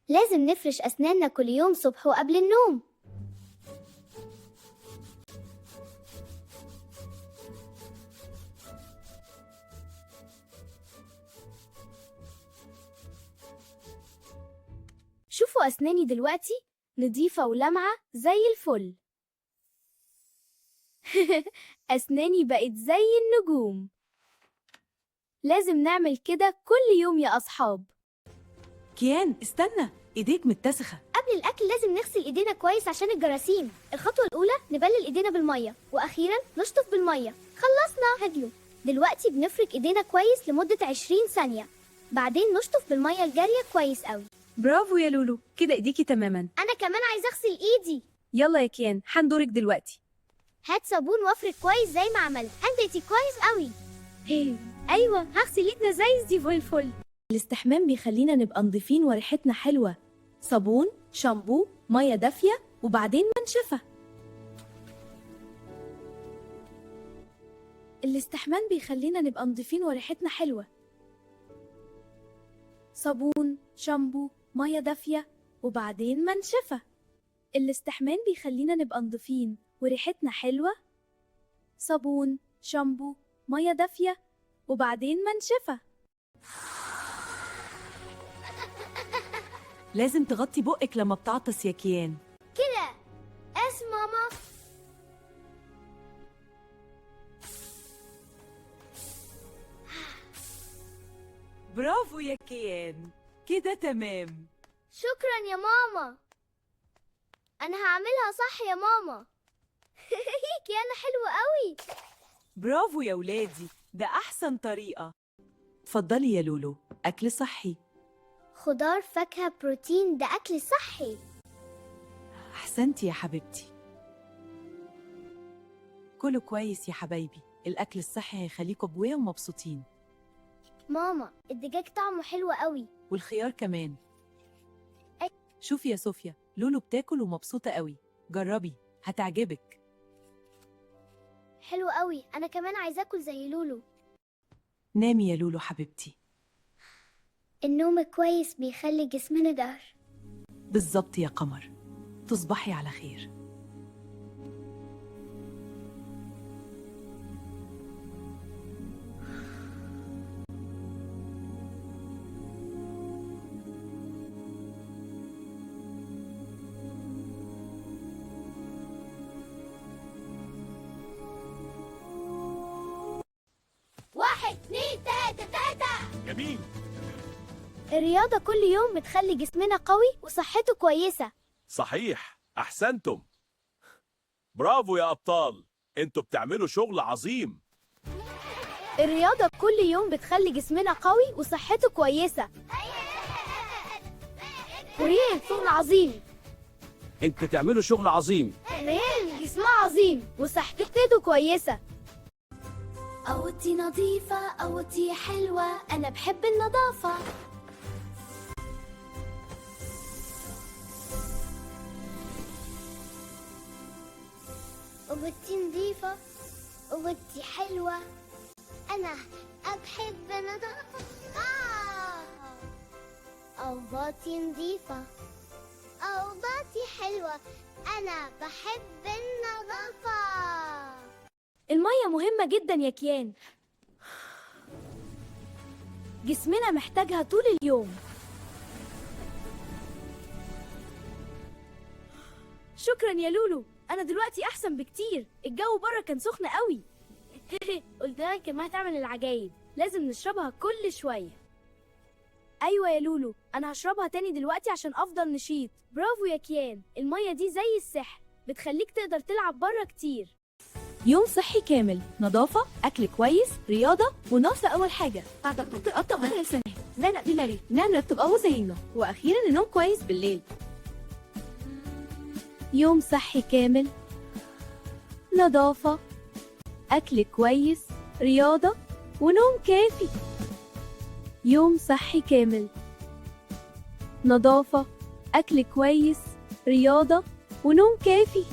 لازم نفرش أسناننا كل يوم صبح وقبل النوم. شوفوا أسناني دلوقتي نضيفة ولمعة زي الفل. أسناني بقت زي النجوم. لازم نعمل كده كل يوم يا أصحاب. كيان استنى، ايديك متسخة. قبل الأكل لازم نغسل إيدينا كويس عشان الجراثيم. الخطوة الأولى نبلل إيدينا بالمية، وأخيرا نشطف بالمية. خلصنا هدلو. دلوقتي بنفرك إيدينا كويس لمدة 20 ثانية، بعدين نشطف بالمية الجارية كويس قوي. برافو يا لولو، كده ايديكي تماما. أنا كمان عايزة أغسل إيدي. يلا يا كيان، هندورك دلوقتي. هات صابون وافرك كويس زي ما عملت. أنتي كويس قوي. أيوة، هغسل إيدنا زي الفل. الاستحمام بيخلينا نبقى نضيفين وريحتنا حلوة. صابون، شامبو، مية دافية، وبعدين منشفة. الاستحمام بيخلينا نبقى نضيفين وريحتنا حلوة. صابون، شامبو، مية دافية، وبعدين منشفة. الاستحمام بيخلينا نبقى نضيفين وريحتنا حلوة. صابون، شامبو، مية دافية، وبعدين منشفة. لازم تغطي بقك لما بتعطس يا كيان. كده ماما. برافو يا كيان، كده تمام. شكرا يا ماما. أنا هعملها صح يا ماما. كيانة حلوة قوي. برافو يا ولادي، ده أحسن طريقة. اتفضلي يا لولو، أكل صحي. خضار، فاكهة، بروتين، ده أكل صحي. أحسنتي يا حبيبتي. كلوا كويس يا حبايبي، الأكل الصحي هيخليكوا قوية ومبسوطين. ماما، الدجاج طعمه حلو قوي. والخيار كمان. شوفي يا صوفيا، لولو بتاكل ومبسوطة قوي. جربي، هتعجبك. حلو قوي، أنا كمان عايزة أكل زي لولو. نامي يا لولو حبيبتي. النوم كويس بيخلي جسمنا دهر. بالظبط يا قمر، تصبحي على خير. واحد، اتنين، تلاتة. جميل. الرياضة كل يوم بتخلي جسمنا قوي وصحته كويسة. صحيح، أحسنتم. برافو يا أبطال، انتوا بتعملوا شغل عظيم. الرياضة كل يوم بتخلي جسمنا قوي وصحته كويسة. ريال شغل عظيم. انتوا بتعملوا شغل عظيم. ريال جسمها عظيم وصحته كويسة. أوضتي نظيفة، أوضتي حلوة، أنا بحب النظافة. أوضتي نظيفة، أوضتي حلوة، أنا بحب النظافة. أوضتي نظيفة، أوضتي حلوة، أنا بحب النظافة. المية مهمة جدا يا كيان. جسمنا محتاجها طول اليوم. شكرا يا لولو، أنا دلوقتي أحسن بكتير. الجو بره كان سخن قوي. قلت لك ما هتعمل العجايب، لازم نشربها كل شوية. أيوة يا لولو، أنا هشربها تاني دلوقتي عشان أفضل نشيط. برافو يا كيان، المية دي زي السحر، بتخليك تقدر تلعب بره كتير. يوم صحي كامل، نظافة، أكل كويس، رياضة، ونقص أول حاجة. وأخيرا النوم كويس بالليل. يوم صحي كامل، نظافة، أكل كويس، رياضة، ونوم كافي. يوم صحي كامل، نظافة، أكل كويس، رياضة، ونوم كافي.